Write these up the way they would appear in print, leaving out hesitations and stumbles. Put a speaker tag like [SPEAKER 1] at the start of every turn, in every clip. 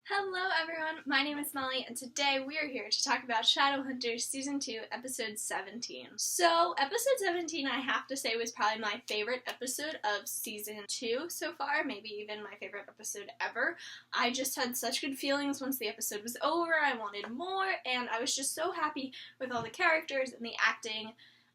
[SPEAKER 1] Hello everyone, my name is Molly, and today we are here to talk about Shadowhunters Season 2, Episode 17. So, Episode 17, I have to say, was probably my favorite episode of Season 2 so far, maybe even my favorite episode ever. I just had such good feelings once the episode was over, I wanted more, and I was just so happy with all the characters and the acting.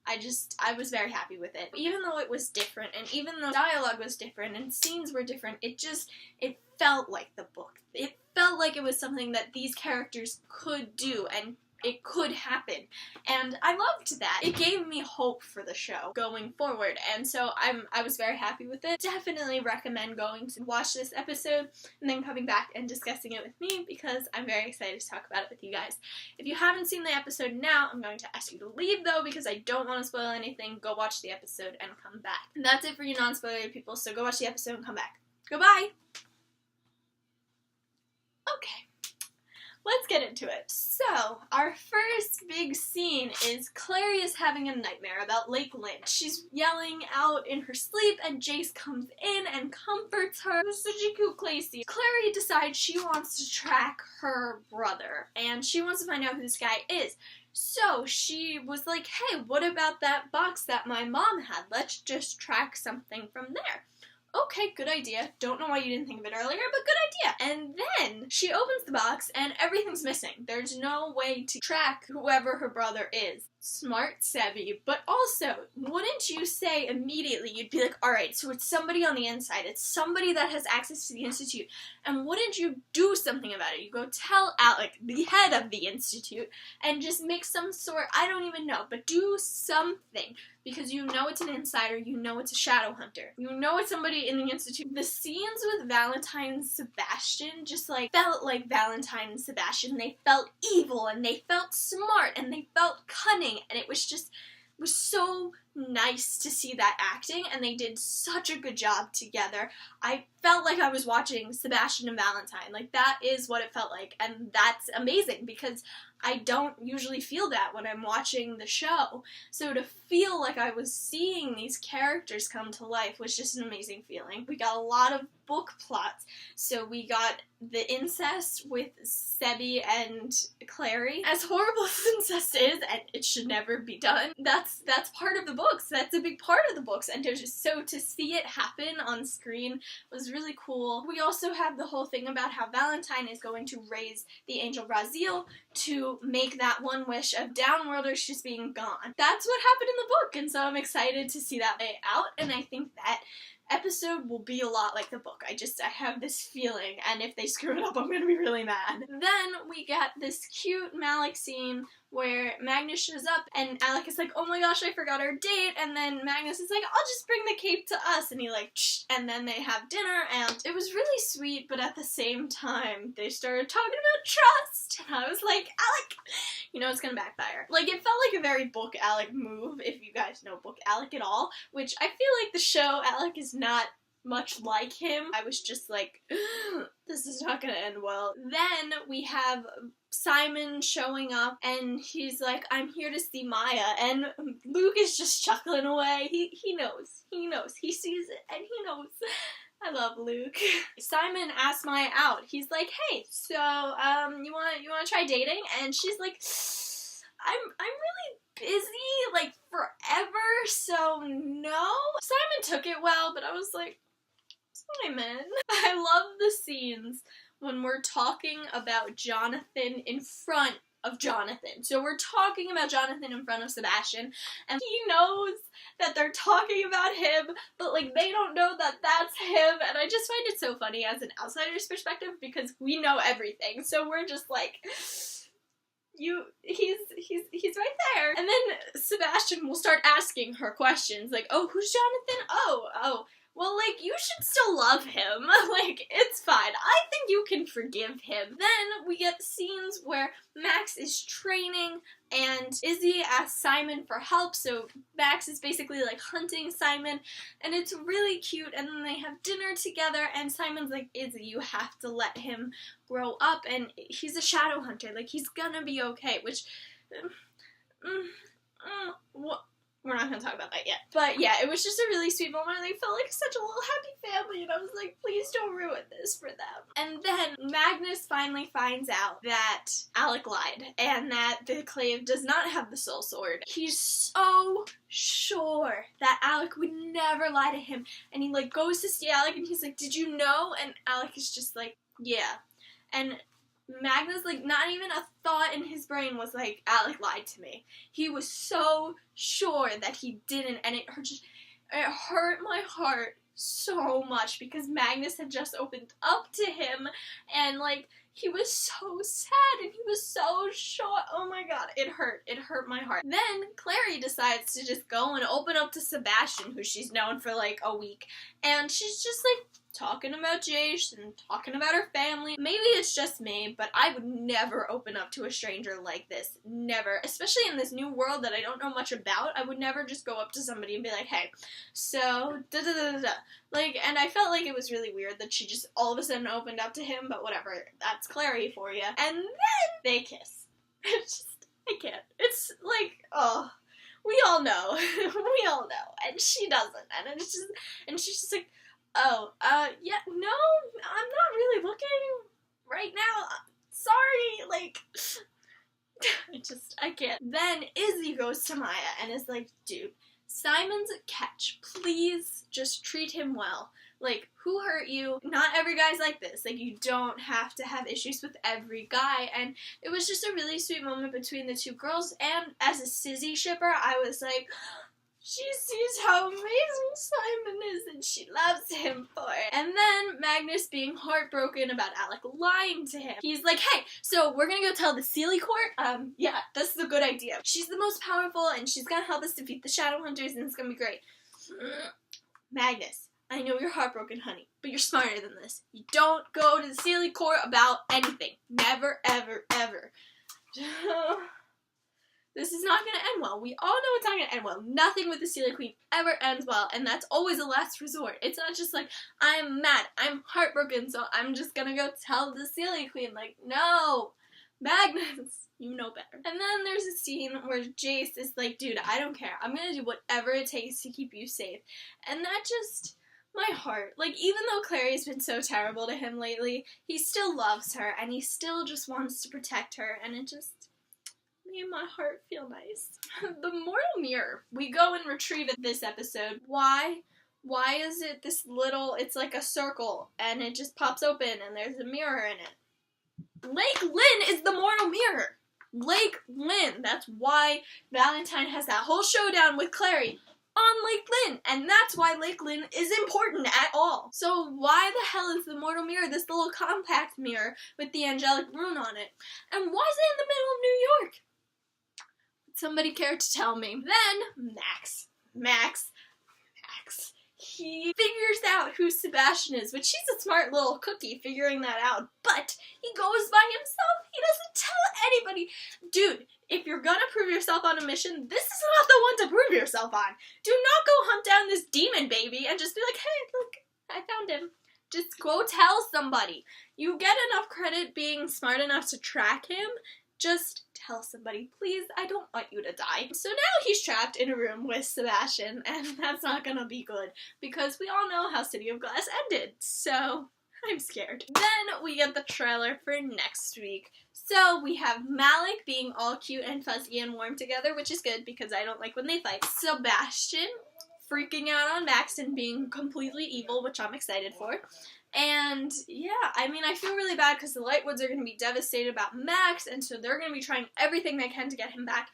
[SPEAKER 1] I was very happy with it. Even though it was different, and even though dialogue was different, and scenes were different, it felt like the book. It felt like it was something that these characters could do, and it could happen. And I loved that. It gave me hope for the show going forward, and so I was very happy with it. Definitely recommend going to watch this episode and then coming back and discussing it with me, because I'm very excited to talk about it with you guys. If you haven't seen the episode now, I'm going to ask you to leave though, because I don't want to spoil anything. Go watch the episode and come back. And that's it for you non-spoilery people, so go watch the episode and come back. Goodbye! Okay. Let's get into it. So, our first big scene is Clary is having a nightmare about Lake Lynch. She's yelling out in her sleep, and Jace comes in and comforts her. It's such a cute Clacy. Clary decides she wants to track her brother, and she wants to find out who this guy is. So, she was like, hey, what about that box that my mom had? Let's just track something from there. Okay, good idea. Don't know why you didn't think of it earlier, but good idea. And then she opens the box and everything's missing. There's no way to track whoever her brother is. Smart, savvy, but also, wouldn't you say immediately, you'd be like, alright, so it's somebody on the inside. It's somebody that has access to the Institute. And wouldn't you do something about it? You go tell Alec, the head of the Institute, and just make some sort, I don't even know, but do something. Because you know it's an insider, you know it's a shadow hunter. You know it's somebody in the Institute. The scenes with Valentine and Sebastian just felt like Valentine and Sebastian. They felt evil, and they felt smart, and they felt cunning, and it was so nice to see that acting, and they did such a good job together. I felt like I was watching Sebastian and Valentine. Like, that is what it felt like, and that's amazing, because I don't usually feel that when I'm watching the show. So to feel like I was seeing these characters come to life was just an amazing feeling. We got a lot of book plots. So we got the incest with Sebi and Clary. As horrible as incest is, and it should never be done, that's part of the books. That's a big part of the books, and to see it happen on screen was really cool. We also have the whole thing about how Valentine is going to raise the angel Raziel to make that one wish of Downworlders just being gone. That's what happened in the book, and so I'm excited to see that play out, and I think that episode will be a lot like the book. I have this feeling, and if they screw it up, I'm gonna be really mad. Then we get this cute Malik scene where Magnus shows up, and Alec is like, oh my gosh, I forgot our date, and then Magnus is like, I'll just bring the cape to us, and he and then they have dinner, and it was really sweet, but at the same time, they started talking about trust, and I was like, Alec, you know it's gonna backfire. Like, it felt like a very book Alec move, if you guys know book Alec at all, which I feel like the show Alec is not much like him. I was just like, this is not gonna end well. Then we have Simon showing up, and he's like, I'm here to see Maya, and Luke is just chuckling away. He knows, he sees it, and he knows. I love Luke. Simon asks Maya out. He's like, hey, so, you wanna try dating? And she's like, I'm really busy, like, forever, so no. Simon took it well, but I was like, Simon. I love the scenes when we're talking about Jonathan in front of Jonathan. So we're talking about Jonathan in front of Sebastian, and he knows that they're talking about him, but like they don't know that that's him, and I just find it so funny as an outsider's perspective, because we know everything, so we're just like, he's right there. And then Sebastian will start asking her questions, like, oh, who's Jonathan? Oh, well, like, you should still love him. Like, it's fine. I think you can forgive him. Then we get scenes where Max is training, and Izzy asks Simon for help, so Max is basically, like, hunting Simon, and it's really cute, and then they have dinner together, and Simon's like, Izzy, you have to let him grow up, and he's a shadow hunter. Like, he's gonna be okay, which... we're not going to talk about that yet. But yeah, it was just a really sweet moment, and they felt like such a little happy family, and I was like, please don't ruin this for them. And then Magnus finally finds out that Alec lied, and that the Clave does not have the soul sword. He's so sure that Alec would never lie to him, and he, like, goes to see Alec, and he's like, did you know? And Alec is just like, yeah. And Magnus, like, not even a thought in his brain was like, Alec lied to me. He was so sure that he didn't, and it hurt my heart so much because Magnus had just opened up to him, and, like, he was so sad, and he was so sure. Oh my god, it hurt my heart. Then Clary decides to just go and open up to Sebastian, who she's known for, like, a week, and she's just, like, talking about Jace and talking about her family. Maybe it's just me, but I would never open up to a stranger like this. Never. Especially in this new world that I don't know much about. I would never just go up to somebody and be like, hey, so, da-da-da-da-da. Like, and I felt like it was really weird that she just all of a sudden opened up to him, but whatever. That's Clary for you. And then they kiss. It's just, I can't. It's like, oh, we all know. We all know. And she doesn't. And it's just, and she's just like, oh, yeah, no, I'm not really looking right now. Sorry, like, I can't. Then Izzy goes to Maya and is like, dude, Simon's a catch. Please just treat him well. Like, who hurt you? Not every guy's like this. Like, you don't have to have issues with every guy. And it was just a really sweet moment between the two girls. And as a Sizzy shipper, I was like, she sees how amazing Simon is and she loves him for it. And then Magnus being heartbroken about Alec lying to him. He's like, hey, so we're gonna go tell the Sealy Court? Yeah, this is a good idea. She's the most powerful and she's gonna help us defeat the Shadowhunters and it's gonna be great. Magnus, I know you're heartbroken, honey, but you're smarter than this. You don't go to the Sealy Court about anything. Never, ever, ever. This is not going to end well. We all know it's not going to end well. Nothing with the Sealy Queen ever ends well, and that's always a last resort. It's not just like, I'm mad, I'm heartbroken, so I'm just going to go tell the Sealy Queen. Like, no, Magnus, you know better. And then there's a scene where Jace is like, dude, I don't care. I'm going to do whatever it takes to keep you safe. And that just, my heart. Like, even though Clary's been so terrible to him lately, he still loves her, and he still just wants to protect her, and it just made my heart feel nice. The mortal mirror. We go and retrieve it this episode. Why? Why is it this little, it's like a circle, and it just pops open, and there's a mirror in it? Lake Lynn is the mortal mirror. Lake Lynn. That's why Valentine has that whole showdown with Clary on Lake Lynn, and that's why Lake Lynn is important at all. So why the hell is the mortal mirror this little compact mirror with the angelic rune on it? And why is it in the middle of New York? Somebody care to tell me. Then, Max, he figures out who Sebastian is, which he's a smart little cookie figuring that out, but he goes by himself. He doesn't tell anybody. Dude, if you're gonna prove yourself on a mission, this is not the one to prove yourself on. Do not go hunt down this demon baby and just be like, hey, look, I found him. Just go tell somebody. You get enough credit being smart enough to track him. Just tell somebody, please, I don't want you to die. So now he's trapped in a room with Sebastian, and that's not gonna be good, because we all know how City of Glass ended, so I'm scared. Then we get the trailer for next week. So we have Malik being all cute and fuzzy and warm together, which is good, because I don't like when they fight. Sebastian freaking out on Max and being completely evil, which I'm excited for. And, yeah, I mean, I feel really bad because the Lightwoods are going to be devastated about Max, and so they're going to be trying everything they can to get him back.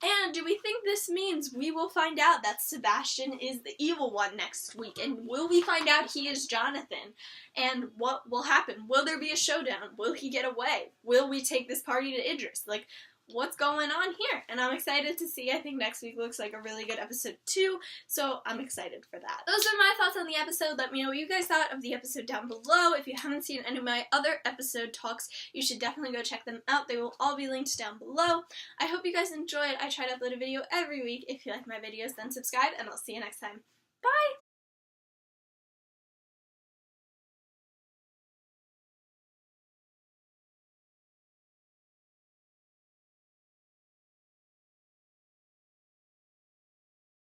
[SPEAKER 1] And do we think this means we will find out that Sebastian is the evil one next week? And will we find out he is Jonathan? And what will happen? Will there be a showdown? Will he get away? Will we take this party to Idris? Like, what's going on here? And I'm excited to see. I think next week looks like a really good episode too, so I'm excited for that. Those are my thoughts on the episode. Let me know what you guys thought of the episode down below. If you haven't seen any of my other episode talks, you should definitely go check them out. They will all be linked down below. I hope you guys enjoyed. I try to upload a video every week. If you like my videos, then subscribe, and I'll see you next time.